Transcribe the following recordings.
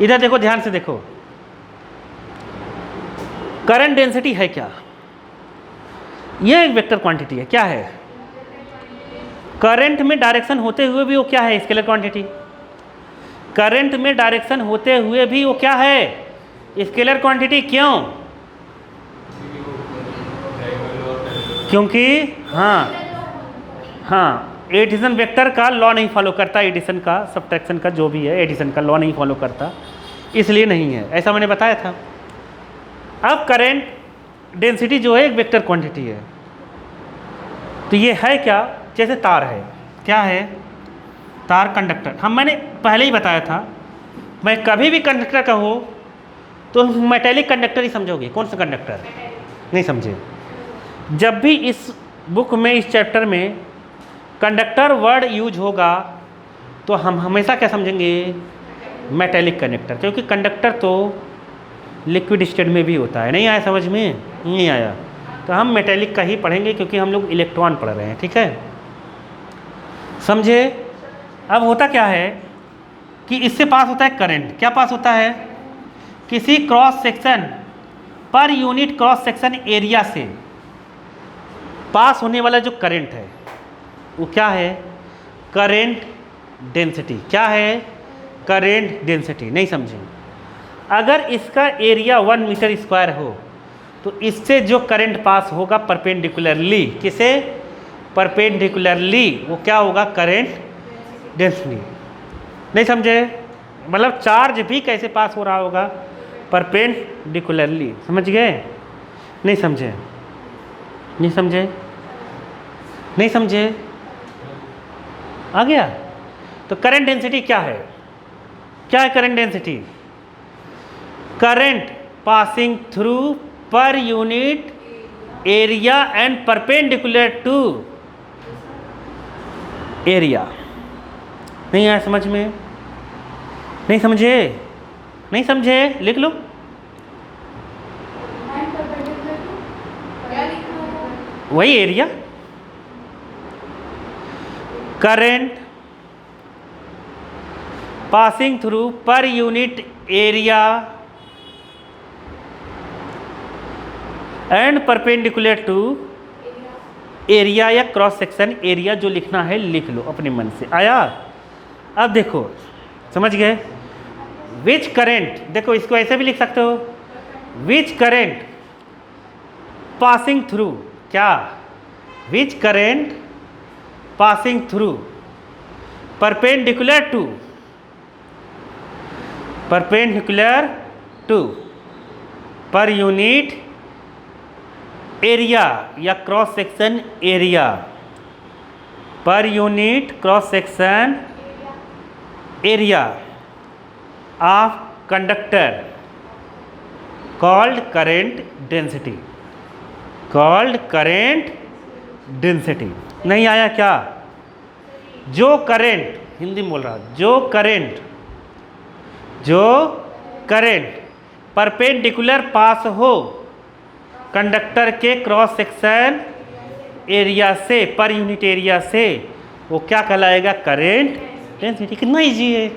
इधर देखो, ध्यान से देखो, करंट डेंसिटी है क्या? यह एक वेक्टर क्वांटिटी है। क्या है? करंट में डायरेक्शन होते हुए भी वो क्या है? Scalar quantity. करंट में डायरेक्शन होते हुए भी वो क्या है? Scalar quantity. क्यों? क्योंकि हाँ एडिशन वेक्टर का लॉ नहीं फॉलो करता, एडिशन का, सब्ट्रैक्शन का, जो भी है, एडिशन का लॉ नहीं फॉलो करता, इसलिए नहीं है। ऐसा मैंने बताया था। अब करंट डेंसिटी जो है एक वेक्टर क्वांटिटी है। तो ये है क्या? जैसे तार है। क्या है? तार, कंडक्टर। मैंने पहले ही बताया था, मैं कभी भी कंडक्टर कहूँ तो मेटेलिक कंडक्टर ही समझोगे। कौन सा कंडक्टर? नहीं समझे। जब भी इस बुक में, इस चैप्टर में कंडक्टर वर्ड यूज होगा तो हम हमेशा क्या समझेंगे? मेटेलिक कंडक्टर, क्योंकि कंडक्टर तो लिक्विड स्टेट में भी होता है। नहीं आया समझ में? नहीं आया तो हम मेटेलिक का ही पढ़ेंगे, क्योंकि हम लोग इलेक्ट्रॉन पढ़ रहे हैं। ठीक है, समझे? अब होता क्या है कि इससे पास होता है करंट। क्या पास होता है? किसी क्रॉस सेक्शन पर यूनिट क्रॉस सेक्शन एरिया से पास होने वाला जो करंट है वो क्या है? Current density. क्या है? Current density. नहीं समझे? अगर इसका एरिया 1 मीटर स्क्वायर हो तो इससे जो करंट पास होगा परपेंडिकुलरली, किसे? परपेंडिकुलरली, वो क्या होगा? Current density. नहीं समझे? मतलब चार्ज भी कैसे पास हो रहा होगा? परपेंडिकुलरली। समझ गए? नहीं समझे? नहीं समझे? नहीं समझे? आ गया? तो करंट डेंसिटी क्या है? क्या है current density? Current passing through per unit area and perpendicular to area. नहीं आया समझ में? नहीं समझे? नहीं समझे? लिख लो। वही area. Current passing through per unit area and perpendicular to area या क्रॉस सेक्शन एरिया। जो लिखना है लिख लो अपने मन से। आया? अब देखो, समझ गए? विच करंट, देखो इसको ऐसे भी लिख सकते हो, विच करंट पासिंग थ्रू। क्या? Which current passing through perpendicular to per unit area या cross section area, per unit cross section area of conductor called current density. Called current density. नहीं आया क्या? जो करंट, हिंदी में बोल रहा, जो करंट परपेंडिकुलर पास हो कंडक्टर के क्रॉस सेक्शन एरिया से, पर यूनिट एरिया से, वो क्या कहलाएगा? Current density. कितना इजी है,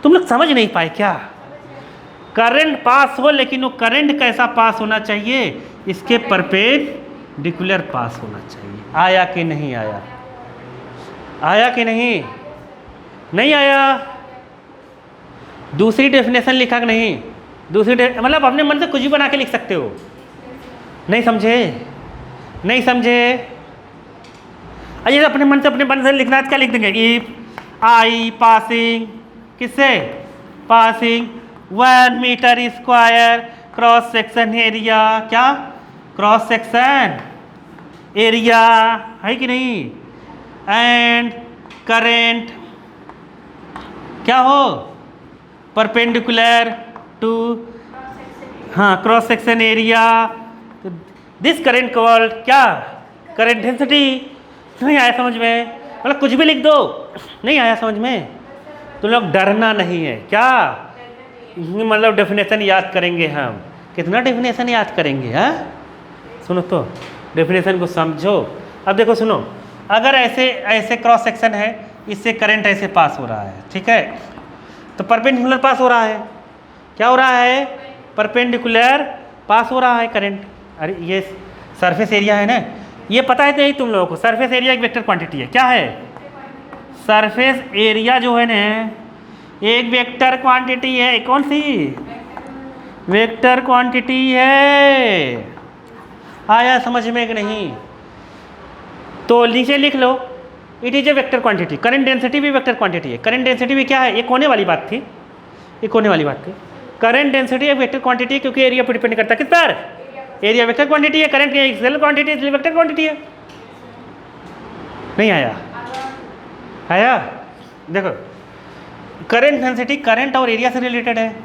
तुम लोग समझ नहीं पाए क्या? करंट पास हो, लेकिन वो करंट कैसा पास होना चाहिए? इसके परपेंडिकुलर पास होना चाहिए। आया कि नहीं आया? आया कि नहीं? नहीं आया? दूसरी डेफिनेशन लिखा कि नहीं? दूसरी मतलब अपने मन से कुछ भी बना के लिख सकते हो। नहीं समझे? नहीं समझे? अरे अपने मन से लिखना है, क्या लिख देंगे? इफ आई पासिंग, किससे? Passing 1 metre square cross section area. क्या? क्रॉस सेक्शन एरिया है कि नहीं? एंड करंट क्या हो? Perpendicular to cross section area. This current called क्या? Current density. नहीं आया समझ में? मतलब कुछ भी लिख दो। नहीं आया समझ में? तुम लोग डरना नहीं है क्या? मतलब डेफिनेशन याद करेंगे हम। कितना डेफिनेशन याद करेंगे? हाँ, सुनो तो, डेफिनेशन को समझो। अब देखो सुनो, अगर ऐसे क्रॉस सेक्शन है, इससे करंट ऐसे पास हो रहा है, ठीक है? तो परपेंडिकुलर पास हो रहा है, क्या हो रहा है, परपेंडिकुलर पास हो रहा है करंट। अरे ये सरफेस एरिया है ना, ये पता है नहीं तुम लोगों को, सरफेस एरिया एक वेक्टर क्वांटिटी है, क्या है, सरफेस एरिया जो है ना एक वेक्टर क्वांटिटी है। कौन सी, वेक्टर क्वांटिटी है। आया समझ में कि नहीं? तो नीचे लिख लो, it is a vector quantity. Current density भी वेक्टर क्वांटिटी है। करंट डेंसिटी भी क्या है, एक होने वाली बात थी, एक होने वाली बात थी। करंट डेंसिटी एक वेक्टर क्वांटिटी है क्योंकि एरिया पर डिपेंड करता है किस पर, एरिया वेक्टर क्वांटिटी है। करंट की सेल क्वांटिटी इसलिए वेक्टर क्वांटिटी है। नहीं आया, आया? देखो करंट डेंसिटी करंट और एरिया से रिलेटेड है।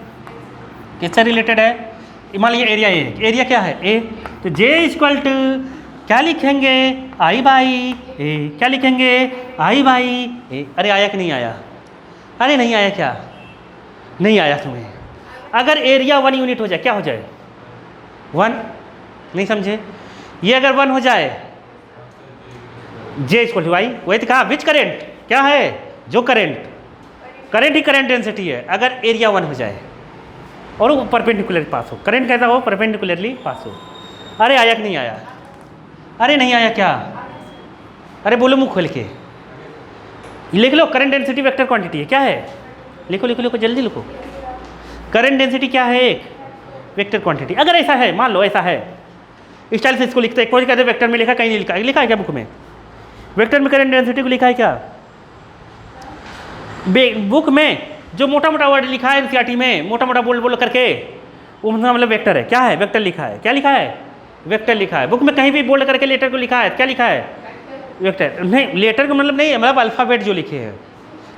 किससे रिलेटेड है? मान लीजिए एरिया ए, एरिया क्या है, ए, तो जे इक्वल टू क्या लिखेंगे, आई बाई ए। क्या लिखेंगे, आई बाई ए। अरे आया कि नहीं आया? अरे नहीं आया क्या? नहीं आया तुम्हें? अगर एरिया 1 यूनिट हो जाए क्या हो जाए, 1, नहीं समझे? ये अगर 1 हो जाए, जे इक्वल टू आई, वही तो कहा, विच करेंट, क्या है, जो करंट, करंट ही करंट डेंसिटी है अगर एरिया 1 हो जाए और वो परपेंडिकुलर पास हो। करंट कैसा हो, परपेंडिकुलरली पास हो। अरे आया कि नहीं आया? अरे नहीं आया क्या? अरे बोलो मुंह खोल के, लिख लो। करंट डेंसिटी वेक्टर क्वांटिटी है, क्या है, लिखो लिखो लिखो, जल्दी लिखो। करंट डेंसिटी क्या है, एक वेक्टर क्वांटिटी। अगर ऐसा है, मान लो ऐसा है, इस स्टाइल से इसको लिखते हैं। कोई कहते वेक्टर में लिखा, कहीं नहीं लिखा, लिखा है क्या बुक में? वेक्टर में करंट डेंसिटी को लिखा है क्या बुक में? जो मोटा मोटा वर्ड लिखा है एनसीईआरटी में, मोटा मोटा बोल बोल करके, वो मतलब वेक्टर है। क्या है, वेक्टर लिखा है। क्या लिखा है, वेक्टर लिखा है। बुक में कहीं भी बोल्ड करके लेटर को लिखा है, क्या लिखा है, वेक्टर। नहीं, लेटर का मतलब नहीं है, मतलब अल्फ़ाबेट जो लिखे हैं,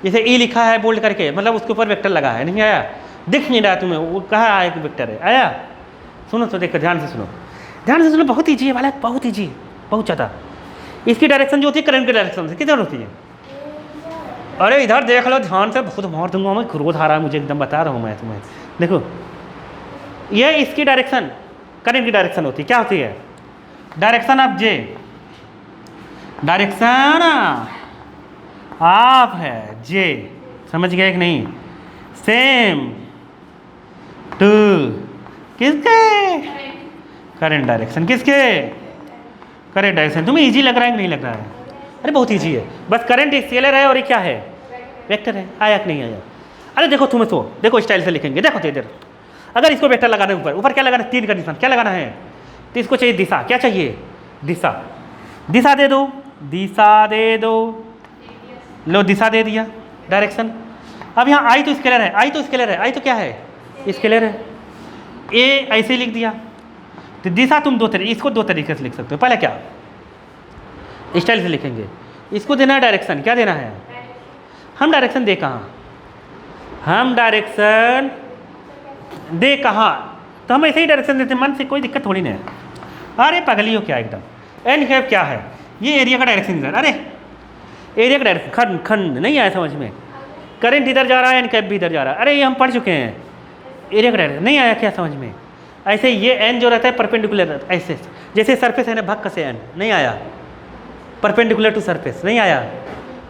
जैसे ई लिखा है बोल्ड करके, मतलब उसके ऊपर वेक्टर लगा है। नहीं आया? दिख नहीं रहा तुम्हें, वो कहाँ आया कि वेक्टर है? आया? सुनो तो, देखो ध्यान से सुनो, ध्यान से सुनो। बहुत ईजी है बालक, बहुत ईजी, बहुत ज़्यादा। इसकी डायरेक्शन जो होती है करंट की डायरेक्शन से किधर होती है? अरे इधर देख लो ध्यान से, बहुत मार दूंगा मैं, क्रोध आ रहा है मुझे, एकदम बता रहा हूँ मैं तुम्हें। देखो ये इसकी डायरेक्शन करंट की डायरेक्शन होती है, क्या होती है, direction of J, direction of है जे, समझ गए कि नहीं? सेम टू किसके, करंट डायरेक्शन, किसके, करंट डायरेक्शन। तुम्हें इजी लग रहा है कि नहीं लग रहा है? अरे बहुत इजी है, बस करंट स्केलर है और ये क्या है, वेक्टर है। आया कि नहीं आया? अरे देखो तुम्हें तो, देखो स्टाइल से लिखेंगे, देखो तो इधर, अगर इसको वेक्टर लगाना है ऊपर, ऊपर क्या लगाना है, 3 कंडीशन, क्या लगाना है, तो इसको चाहिए दिशा, क्या चाहिए, दिशा, दिशा दे दो, दिशा दे दो, लो दिशा दे दिया, डायरेक्शन। अब यहाँ आई तो स्केलर है, आई तो स्केलर है, आई तो क्या है, स्केलर है। ए ऐसे लिख दिया, तो दिशा तुम इसको 2 तरीके से लिख सकते हो। पहले क्या, स्टाइल से लिखेंगे, इसको देना है डायरेक्शन, क्या देना है, हम डायरेक्शन दे कहाँ, हम डायरेक्शन दे कहाँ, तो हम ऐसे ही डायरेक्शन देते हैं, मन से कोई दिक्कत थोड़ी नहीं है। अरे पगली हो क्या एकदम। एन कैप क्या है, ये एरिया का डायरेक्शन इधर, अरे एरिया का डायरेक्शन, खंड खंड नहीं आया समझ में, करंट इधर जा रहा है, एन कैप भी इधर जा रहा है, अरे ये हम पढ़ चुके हैं, एरिया का डायरेक्शन नहीं आया क्या समझ में। ऐसे ये एन जो रहता है परपेंडिकुलर रहता है, ऐसे जैसे सरफेस है ना, भक्क से एन नहीं आया, परपेंडिकुलर टू सरफेस नहीं आया,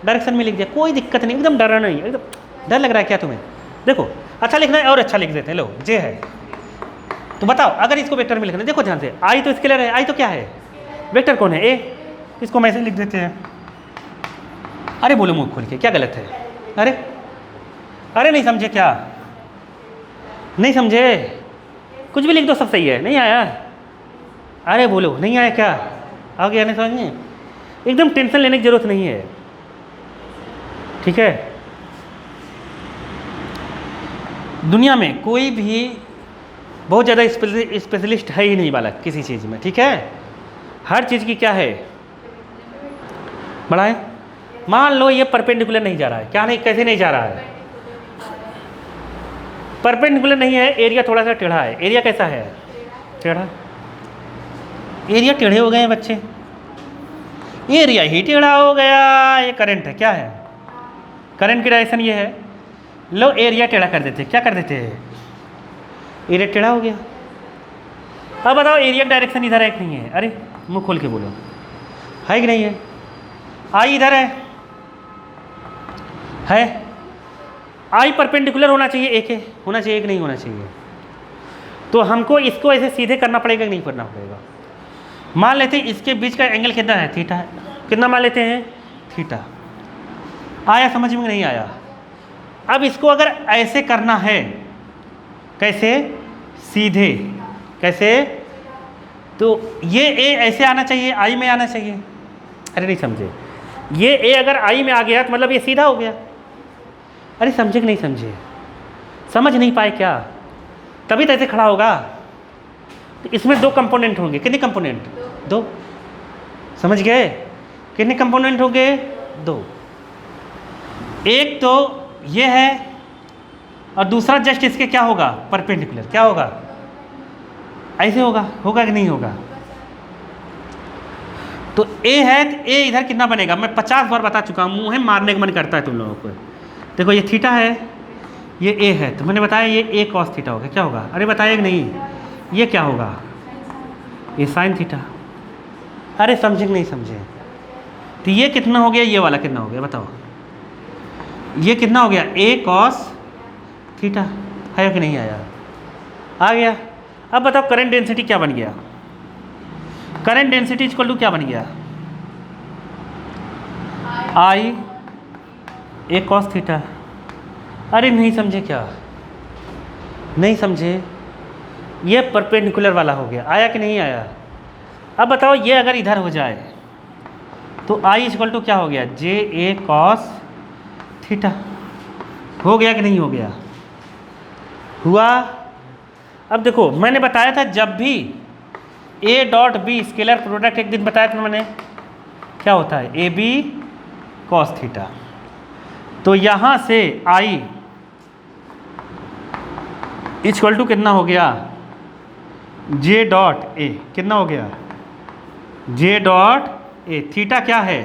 डायरेक्शन में लिख दिया, कोई दिक्कत नहीं, एकदम डरा नहीं, एकदम डर लग रहा है क्या तुम्हें? देखो अच्छा लिखना है और अच्छा लिख देते हैं, लो जे है। तो बताओ अगर इसको वेक्टर में लिखना है, देखो ध्यान से, आई तो स्केलर है, आई तो क्या है, वेक्टर कौन है, ए, इसको मैं ऐसे लिख देते हैं। अरे बोलो मुंह खोल के, क्या गलत है? अरे अरे नहीं समझे क्या, नहीं समझे, कुछ भी लिख दो सब सही है। नहीं आया? अरे बोलो नहीं आया क्या, आ गया नहीं समझ में? एकदम टेंशन लेने की जरूरत नहीं है, ठीक है। दुनिया में कोई भी बहुत ज़्यादा स्पेशलिस्ट है ही नहीं बालक किसी चीज़ में, ठीक है। हर चीज़ की क्या है, बड़ा है। मान लो ये परपेंडिकुलर नहीं जा रहा है, क्या नहीं, कैसे नहीं जा रहा है, परपेंडिकुलर नहीं है, एरिया थोड़ा सा टेढ़ा है। एरिया कैसा है, टेढ़ा, एरिया टेढ़े हो गए हैं बच्चे, एरिया ही टेढ़ा हो गया। ये करंट है, क्या है, करंट की डायरेक्शन ये है, लो एरिया टेढ़ा कर देते, क्या कर देते हैं, एरिया टेढ़ा हो गया। अब बताओ एरिया की डायरेक्शन इधर है कि नहीं है? अरे मुंह खोल के बोलो, है कि नहीं है? आई इधर है आई परपेंडिकुलर होना चाहिए ए के, होना चाहिए कि नहीं होना चाहिए? तो हमको इसको ऐसे सीधे करना पड़ेगा कि नहीं करना पड़ेगा? मान लेते हैं इसके बीच का एंगल कितना है? थीटा है। कितना मान लेते हैं? थीटा। आया समझ में नहीं आया? अब इसको अगर ऐसे करना है, कैसे? सीधे। कैसे? तो ये ए ऐसे आना चाहिए, आई में आना चाहिए। अरे नहीं समझे, ये ए अगर आई में आ गया तो मतलब ये सीधा हो गया। अरे समझे कि नहीं समझे? समझ नहीं पाए क्या? तभी तो ऐसे खड़ा होगा। तो इसमें दो कंपोनेंट होंगे। कितने कंपोनेंट? दो। समझ गए? कितने कंपोनेंट होंगे? दो। एक तो ये है और दूसरा जस्ट इसके क्या होगा? परपेंडिकुलर। क्या होगा? ऐसे होगा। होगा कि नहीं होगा? तो ए है तो ए इधर कितना बनेगा? मैं 50 बार बता चुका हूँ, मुँह मारने का मन करता है तुम लोगों को। देखो ये थीटा है, ये ए है, तो मैंने बताया ये ए कॉस थीटा होगा। क्या होगा? अरे बताइए कि नहीं? ये क्या होगा? ये साइन थीटा। अरे समझे कि नहीं समझे? तो ये कितना हो गया? ये वाला कितना हो गया बताओ? ये कितना हो गया? ए कॉस थीटा। आया कि नहीं आया? आ गया। अब बताओ करंट डेंसिटी क्या बन गया? करंट डेंसिटी इक्वल टू क्या बन गया? आई ए कॉस थीटा। अरे नहीं समझे क्या? नहीं समझे? ये परपेंडिकुलर वाला हो गया। आया कि नहीं आया? अब बताओ ये अगर इधर हो जाए तो आई इक्वल टू क्या हो गया? जे ए कॉस थीटा। हो गया कि नहीं हो गया? हुआ। अब देखो मैंने बताया था जब भी A dot B scalar product, एक दिन बताया था मैंने, क्या होता है? A B cos theta. तो यहाँ से आई इक्वल टू कितना हो गया? J dot A. कितना हो गया? जे डॉट ए। थीटा क्या है?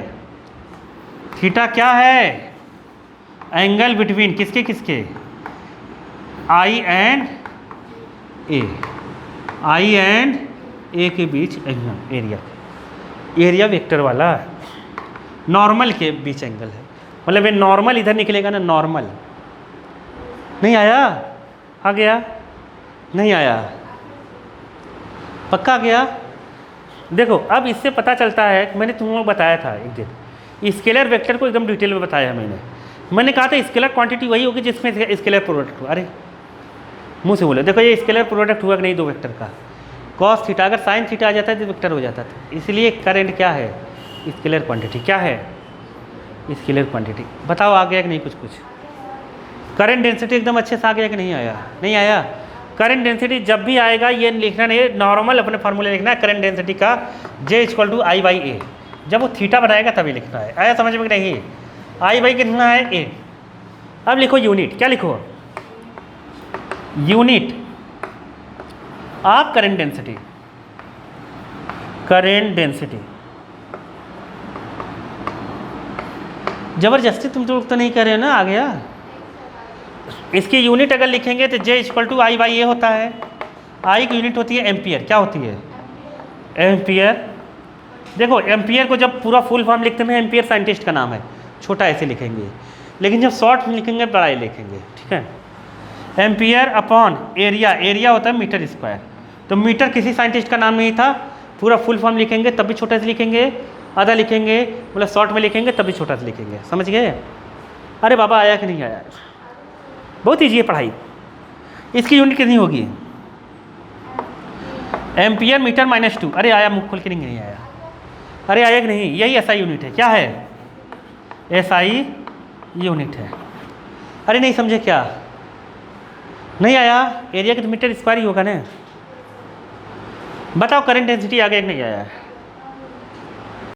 थीटा क्या है? एंगल बिटवीन किसके किसके? आई एंड ए। आई एंड ए के बीच एंगल, एरिया। एरिया वेक्टर वाला नॉर्मल के बीच एंगल है। मतलब ये नॉर्मल इधर निकलेगा ना, नॉर्मल। नहीं आया? आ गया? नहीं आया? पक्का आ गया? देखो अब इससे पता चलता है कि मैंने तुम लोग बताया था एक दिन, स्केलर वेक्टर को एकदम डिटेल में बताया मैंने कहा था स्केलर क्वांटिटी वही होगी जिसमें स्केलर प्रोडक्ट हो। अरे मुंह से बोले, देखो ये स्केलर प्रोडक्ट हुआ कि नहीं दो वेक्टर का? Cos theta. अगर साइन थीटा आ जाता है तो वेक्टर हो जाता था। इसलिए करंट क्या है? Scalar quantity. क्या है? Scalar quantity. बताओ आ गया कि नहीं? कुछ करंट डेंसिटी एकदम अच्छे से आ गया कि नहीं आया? नहीं आया? करंट डेंसिटी जब भी आएगा ये लिखना नहीं, नॉर्मल अपने फार्मूले लिखना है करंट डेंसिटी का, J equal to I by ए। जब वो थीटा बनाएगा तभी लिखना है। आया समझ में? नहीं? आई बाई कितना है? ए। अब लिखो यूनिट। क्या लिखो? Unit of current density. Current density. जबरदस्ती तुम लोग तो नहीं कर रहे हो ना? आ गया? इसकी यूनिट अगर लिखेंगे तो J equal to I by ए होता है। आई की यूनिट होती है एम्पियर। क्या होती है? एम्पियर। देखो एम्पियर को जब पूरा फुल फॉर्म लिखते हैं, एम्पियर साइंटिस्ट का नाम है, छोटा ऐसे लिखेंगे, लेकिन जब शॉर्ट में लिखेंगे बड़ा ही लिखेंगे। ठीक है? Ampere upon area. एरिया होता है मीटर स्क्वायर। तो मीटर किसी साइंटिस्ट का नाम नहीं था, पूरा फुल फॉर्म लिखेंगे तब भी छोटा से लिखेंगे, आधा लिखेंगे मतलब शॉर्ट में लिखेंगे तब भी छोटा से लिखेंगे। समझ गए? अरे बाबा आया कि नहीं आया? बहुत ईजी है पढ़ाई। इसकी यूनिट कितनी होगी? Ampere metre minus 2। अरे आया? मुख खोल के नहीं आया? अरे आया कि नहीं? यही एसआई यूनिट है। क्या है? एसआई यूनिट है। अरे नहीं समझे क्या? नहीं आया? एरिया के तो मीटर स्क्वायर ही होगा ना। बताओ करंट डेंसिटी आ गया कि नहीं आया?